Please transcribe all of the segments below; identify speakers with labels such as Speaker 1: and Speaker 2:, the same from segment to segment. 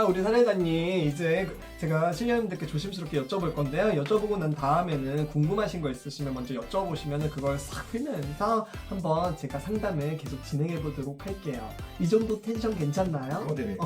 Speaker 1: 우리 사례자님 이제 제가 실례님들께 조심스럽게 여쭤볼 건데요. 여쭤보고 난 다음에는 궁금하신 거 있으시면 먼저 여쭤보시면 그걸 싹 풀면서 한번 제가 상담을 계속 진행해 보도록 할게요. 이 정도 텐션 괜찮나요?
Speaker 2: 네네.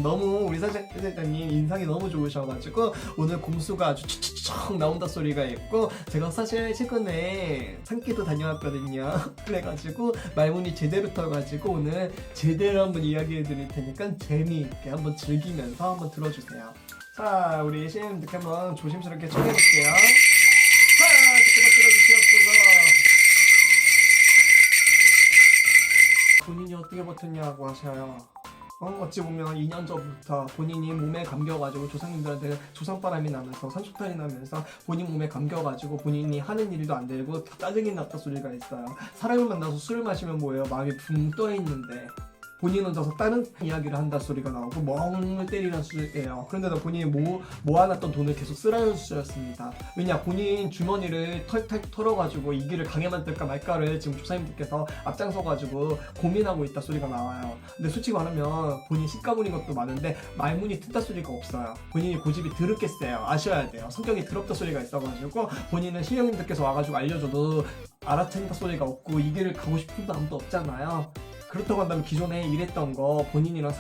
Speaker 1: 너무 우리 사례자님 인상이 너무 좋으셔가지고 오늘 공수가 아주 척 나온다 소리가 있고, 제가 사실 최근에 산기도 다녀왔거든요. 그래가지고 말문이 제대로 터가지고 오늘 제대로 한번 이야기해 드릴 테니까 재미있게 한번 즐기면서 한번 들어주세요. 자, 우리 시인님들께 한번 조심스럽게 청해볼게요. 자, 조금만 들어주시옵소서. 본인이 어떻게 버텼냐고 하셔요. 어찌 보면 2년 전부터 본인이 몸에 감겨가지고 조상님들한테 조상바람이 나면서 산소탄이 나면서 본인 몸에 감겨가지고 본인이 하는 일도 안 되고 다 짜증이 났다 소리가 있어요. 사람을 만나서 술을 마시면 뭐예요? 마음이 붕 떠있는데 본인 혼자서 다른 이야기를 한다 소리가 나오고 멍을 때리는 수예요. 그런데도 본인이 모아놨던 돈을 계속 쓰라는 수였습니다. 왜냐, 본인 주머니를 털털 털어가지고 이 길을 가게 만들까 말까를 지금 조사님들께서 앞장서가지고 고민하고 있다 소리가 나와요. 근데 솔직히 말하면 본인 식가문인 것도 많은데 말문이 튼다 소리가 없어요. 본인이 고집이 더럽게 세요. 아셔야 돼요. 성격이 더럽다 소리가 있어가지고 본인은 신령님들께서 와가지고 알려줘도 알아챈다 소리가 없고 이 길을 가고 싶은 마음도 없잖아요. 그렇다고 한다면 기존에 일했던 거 본인이랑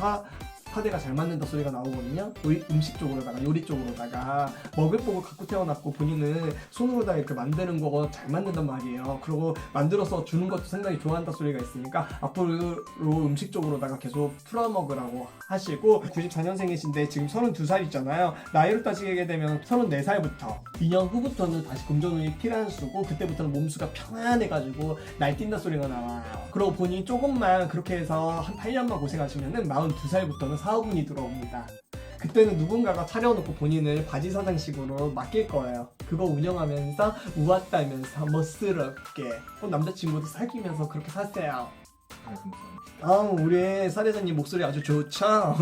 Speaker 1: 사대가 잘 맞는다 소리가 나오거든요. 음식 쪽으로다가 요리 쪽으로다가 먹을 보고 갖고 태어났고 본인은 손으로다가 이렇게 만드는 거 잘 만든단 말이에요. 그리고 만들어서 주는 것도 상당히 좋아한다 소리가 있으니까 앞으로 음식 쪽으로다가 계속 풀어먹으라고 하시고, 94년생이신데 지금 32살이잖아요. 나이로 따지게 되면 34살부터 2년 후부터는 다시 금전운이 피란수고 그때부터는 몸수가 평안해가지고 날뛴다 소리가 나와요. 그리고 본인이 조금만 그렇게 해서 한 8년만 고생하시면은 42살부터는 사업운이 들어옵니다. 그때는 누군가가 차려놓고 본인을 바지사장식으로 맡길 거예요. 그거 운영하면서 우아 떨면서 멋스럽게 남자친구도 사귀면서 그렇게 사세요.
Speaker 2: 감사합니다.
Speaker 1: 우리 사례자님 목소리 아주 좋죠?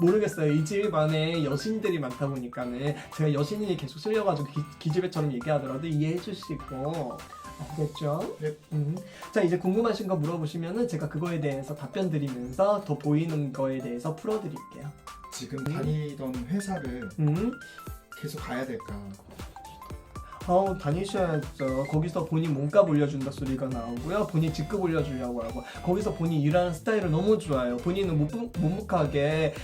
Speaker 1: 모르겠어요. 이 집 안에 여신들이 많다 보니까는 제가 여신이 계속 쓸려가지고 기집애처럼 얘기하더라도 이해해 주시고, 알겠죠?
Speaker 2: 네.
Speaker 1: 자, 이제 궁금하신 거 물어보시면은 제가 그거에 대해서 답변 드리면서 더 보이는 거에 대해서 풀어드릴게요.
Speaker 2: 지금 다니던 회사를 계속 가야 될까?
Speaker 1: 다니셔야죠. 거기서 본인 몸값 올려준다 소리가 나오고요. 본인 직급 올려주려고 하고, 거기서 본인 일하는 스타일을 너무 좋아해요. 본인은 묵묵하게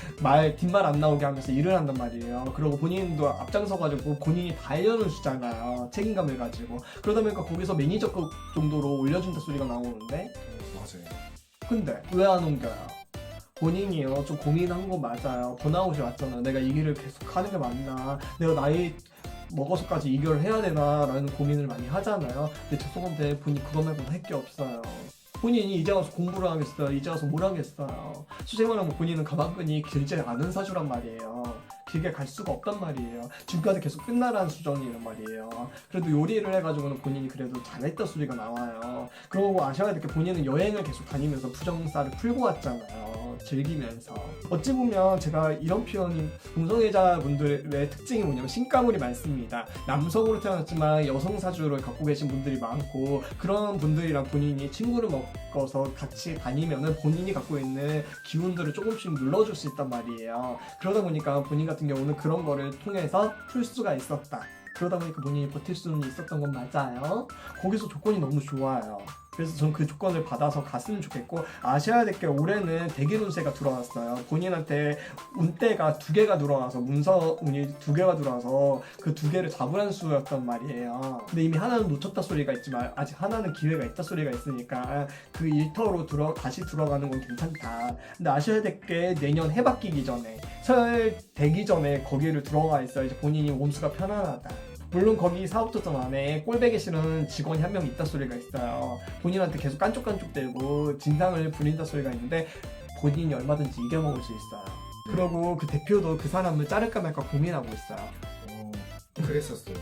Speaker 1: 뒷말 안 나오게 하면서 일을 한단 말이에요. 그리고 본인도 앞장서가지고 본인이 다 알려주시잖아요. 책임감을 가지고. 그러다 보니까 거기서 매니저급 정도로 올려준다 소리가 나오는데,
Speaker 2: 맞아요.
Speaker 1: 근데 왜 안 옮겨요? 본인이요, 좀 고민한 거 맞아요. 번아웃이 왔잖아. 내가 이 길을 계속 하는 게 맞나? 내가 나이 먹어서까지 이 길을 해야 되나? 라는 고민을 많이 하잖아요. 근데 죄송한데 본인 그거 말고는 할 게 없어요. 본인이 이제 와서 공부를 하겠어요? 이제 와서 뭘 하겠어요? 솔직히 말하면 본인은 가방끈이 길지 않은 사주란 말이에요. 길게 갈 수가 없단 말이에요. 지금까지 계속 끝나라는 수준이란 말이에요. 그래도 요리를 해가지고는 본인이 그래도 잘했다 소리가 나와요. 그러고 아셔야 될 게 본인은 여행을 계속 다니면서 부정사를 풀고 왔잖아요. 즐기면서. 어찌 보면 제가 이런 표현이, 동성애자분들의 특징이 뭐냐면 신가물이 많습니다. 남성으로 태어났지만 여성 사주를 갖고 계신 분들이 많고, 그런 분들이랑 본인이 친구를 먹어서 같이 다니면은 본인이 갖고 있는 기운들을 조금씩 눌러줄 수 있단 말이에요. 그러다 보니까 본인 같은 경우는 그런 거를 통해서 풀 수가 있었다. 그러다 보니까 본인이 버틸 수는 있었던 건 맞아요. 거기서 조건이 너무 좋아요. 그래서 전 그 조건을 받아서 갔으면 좋겠고, 아셔야 될 게 올해는 대길 운세가 들어왔어요. 본인한테 운대가 2개가 들어와서, 문서 운이 2개가 들어와서 그 2개를 잡으라는 수였단 말이에요. 근데 이미 하나는 놓쳤다 소리가 있지만 아직 하나는 기회가 있다 소리가 있으니까 그 일터로 다시 들어가는 건 괜찮다. 근데 아셔야 될 게 내년 해 바뀌기 전에, 설 되기 전에 거기를 들어가 있어야지 본인이 몸수가 편안하다. 물론 거기 사업도점 안에 꼴배기 싫은 직원이 한 명 있다 소리가 있어요. 본인한테 계속 깐족깐족대고 진상을 부린다 소리가 있는데 본인이 얼마든지 이겨먹을 수 있어요. 그리고 그 대표도 그 사람을 자를까 말까 고민하고 있어요.
Speaker 2: 그랬었어요.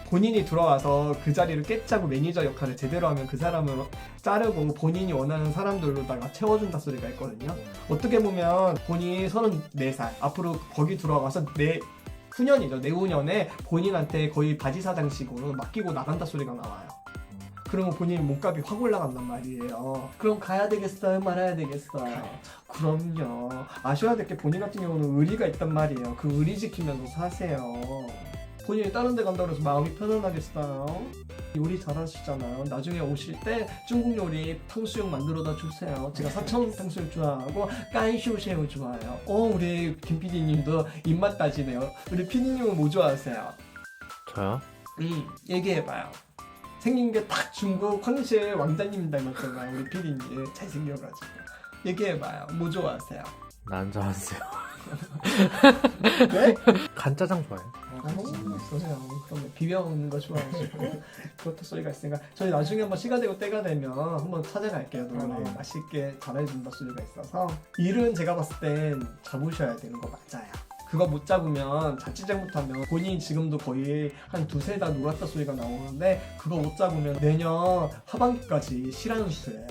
Speaker 1: 본인이 들어와서 그 자리를 깨짜고 매니저 역할을 제대로 하면 그 사람을 자르고 본인이 원하는 사람들로다가 채워준다 소리가 있거든요. 어떻게 보면 본인이 34살, 앞으로 거기 들어가서 내후년에 본인한테 거의 바지사장식으로 맡기고 나간다 소리가 나와요. 그러면 본인 몸값이 확 올라간단 말이에요. 그럼 가야 되겠어요? 말아야 되겠어요? 그럼요. 아셔야 될 게 본인 같은 경우는 의리가 있단 말이에요. 그 의리 지키면서 사세요. 본인이 다른 데 간다고 해서 마음이 편안하겠어요? 요리 잘하시잖아요. 나중에 오실 때 중국 요리 탕수육 만들어다 주세요. 제가 사천 탕수육 좋아하고 깐쇼새우 좋아해요. 우리 김 PD님도 입맛 따지네요. 우리 PD님은 뭐 좋아하세요?
Speaker 3: 저요?
Speaker 1: 얘기해봐요. 생긴 게 딱 중국 황실 왕자님 닮았잖아요. 우리 PD님 잘생겨가지고. 얘기해봐요. 뭐 좋아하세요?
Speaker 3: 난 좋아하세요.
Speaker 1: 네?
Speaker 3: 간짜장 좋아해요.
Speaker 1: 그래요. 그러면 비벼 먹는 거 좋아하시고 그렇다 소리가 있으니까 저희 나중에 한번 시간 되고 때가 되면 한번 찾아갈게요. 노래
Speaker 2: 네.
Speaker 1: 맛있게 잘해준다 소리가 있어서 일은 제가 봤을 땐 잡으셔야 되는 거 맞아요. 그거 못 잡으면 자칫 잘못하면 본인이 지금도 거의 한 두세 달 놀았다 소리가 나오는데 그거 못 잡으면 내년 하반기까지 실하는 수예요.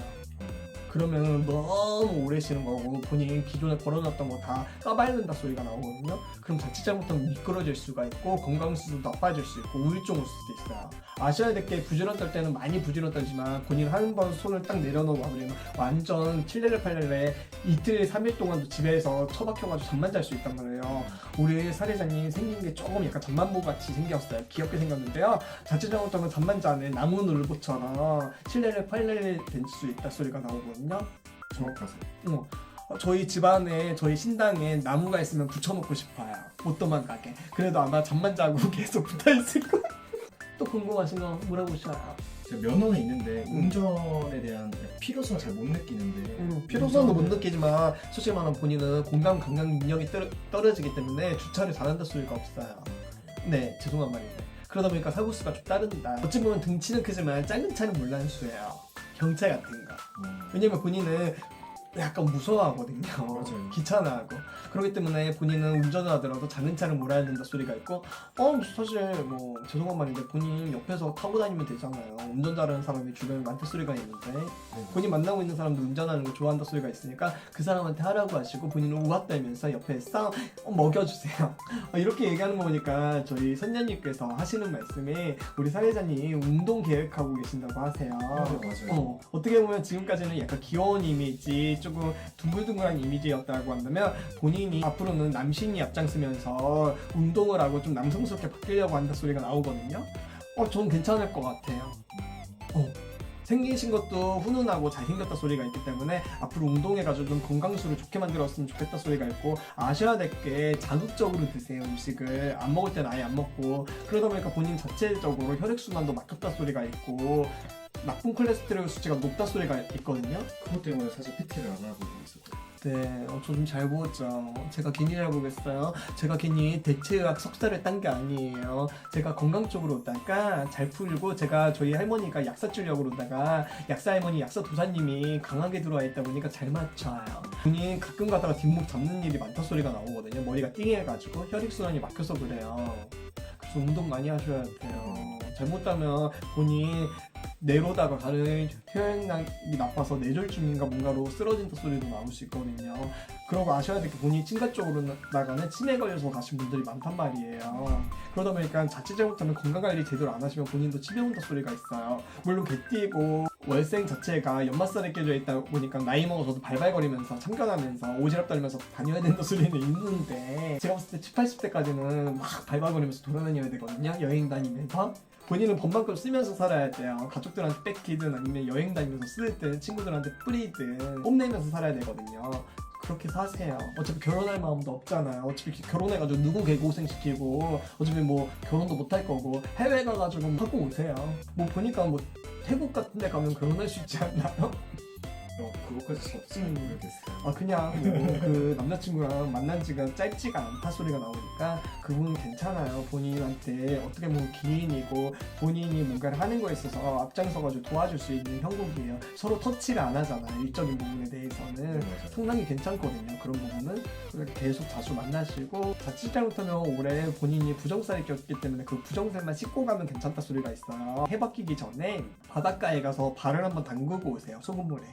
Speaker 1: 그러면 너무 오래 쉬는 거고 본인 기존에 걸어놨던 거 다 까발른다 소리가 나오거든요. 그럼 자칫 잘못하면 미끄러질 수가 있고 건강수도 나빠질 수 있고 우울증 올 수도 있어요. 아셔야 될 게 부지런 떨 때는 많이 부지런 떨지만 본인 한 번 손을 딱 내려놓아 버리면 완전 7레레 8레레 이틀 3일 동안도 집에서 처박혀가지고 잠만 잘 수 있단 말이에요. 우리 사례자님 생긴 게 조금 약간 잠만보 같이 생겼어요. 귀엽게 생겼는데요. 자칫 잘못하면 잠만 자는 나무늘보처럼 7레레 8레레 될 수 있다 소리가 나오거든요.
Speaker 2: 정확하세요.
Speaker 1: 저희 집안에 저희 신당에 나무가 있으면 붙여놓고 싶어요. 못 도망가게. 그래도 아마 잠만 자고 계속 붙어있을 거예요. 또 궁금하신 거 물어보셔요.
Speaker 2: 제가 면허는 있는데 운전에 대한 필요성을 잘 못 느끼는데
Speaker 1: 필요성도 못 느끼지만 솔직히 말하면 본인은 공감 감각 능력이 떨어지기 때문에 주차를 잘한다 소리가 없어요. 네, 죄송한 말인데 그러다 보니까 사고 수가 좀 따른다. 어찌 보면 등치는 크지만 작은 차는 물란수예요. 경차 같은 거. 왜냐면 본인은 약간 무서워하거든요.
Speaker 2: 맞아요.
Speaker 1: 귀찮아하고. 그렇기 때문에 본인은 운전을 하더라도 작은 차를 몰아야 된다 소리가 있고 사실 뭐 죄송한 말인데 본인 옆에서 타고 다니면 되잖아요. 운전 잘하는 사람이 주변에 많다 소리가 있는데 본인 만나고 있는 사람도 운전하는 거 좋아한다 소리가 있으니까 그 사람한테 하라고 하시고 본인은 우악 떨면서 옆에 싹 먹여주세요. 이렇게 얘기하는 거 보니까 저희 선녀님께서 하시는 말씀이 우리 사회자님 운동 계획하고 계신다고 하세요.
Speaker 2: 맞아요.
Speaker 1: 어떻게 보면 지금까지는 약간 귀여운 이미지 조금 둥글둥글한 이미지였다고 한다면 본인이 앞으로는 남신이 앞장서면서 운동을 하고 좀 남성스럽게 바뀌려고 한다 소리가 나오거든요. 전 괜찮을 것 같아요. 생기신 것도 훈훈하고 잘생겼다 소리가 있기 때문에 앞으로 운동해가지고 좀 건강수를 좋게 만들었으면 좋겠다 소리가 있고 아셔야 될 게 자극적으로 드세요. 음식을 안 먹을 때는 아예 안 먹고 그러다 보니까 본인 자체적으로 혈액순환도 막혔다 소리가 있고 나쁜 콜레스테롤 수치가 높다 소리가 있거든요.
Speaker 2: 그것 때문에 사실 PT를 안 하고 있었어요.
Speaker 1: 네, 저 좀 잘 보았죠. 제가 괜히 잘 보겠어요. 제가 괜히 대체의학 석사를 딴 게 아니에요. 제가 건강 쪽으로 오다가 잘 풀고 제가 저희 할머니가 약사 출력으로 오다가 약사 할머니, 약사 도사님이 강하게 들어와 있다 보니까 잘 맞춰요. 본인 가끔 가다가 뒷목 잡는 일이 많다 소리가 나오거든요. 머리가 띵해가지고 혈액순환이 막혀서 그래요. 그래서 운동 많이 하셔야 돼요. 잘못하면 본인 뇌로다가 가는 혈액량이 나빠서 뇌졸중인가 뭔가로 쓰러진다 소리도 나올 수 있거든요. 그러고 아셔야 될 게 본인이 찐가 쪽으로 나가는 치매 걸려서 가신 분들이 많단 말이에요. 그러다 보니까 자칫 잘못하면 건강관리 제대로 안 하시면 본인도 치매 온다 소리가 있어요. 물론 개띠고 월생 자체가 연마살에 껴져 있다 보니까 나이 먹어서도 발발거리면서 참견하면서 오지랖 떨면서 다녀야 된다 소리는 있는데 제가 봤을 때 70, 80대까지는 막 발발거리면서 돌아다녀야 되거든요. 여행 다니면서. 본인은 법만큼 쓰면서 살아야 돼요. 가족들한테 뺏기든 아니면 여행 다니면서 쓸 때 친구들한테 뿌리든 뽐내면서 살아야 되거든요. 그렇게 사세요. 어차피 결혼할 마음도 없잖아요. 어차피 결혼해가지고 누구 개고생시키고 어차피 뭐 결혼도 못 할 거고 해외 가가지고 하고 오세요. 뭐 보니까 뭐 태국 같은 데 가면 결혼할 수 있지 않나요?
Speaker 2: 그것까지 잘 모르겠어요.
Speaker 1: 그냥 뭐 그 남자친구랑 만난 지가 짧지가 않다 소리가 나오니까 그분 괜찮아요. 본인한테 어떻게 보면 기인이고 본인이 뭔가를 하는 거에 있어서 앞장서가지고 도와줄 수 있는 형국이에요. 서로 터치를 안 하잖아요. 일적인 부분에 대해서는 상당히 괜찮거든요. 그런 부분은 계속 자주 만나시고 자칫 잘못하면 올해 본인이 부정살이 꼈기 때문에 그 부정살만 씻고 가면 괜찮다 소리가 있어요. 해 바뀌기 전에 바닷가에 가서 발을 한번 담그고 오세요. 소금물에.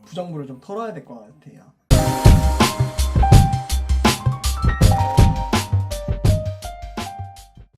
Speaker 1: 부정물을 좀 털어야 될 것 같아요.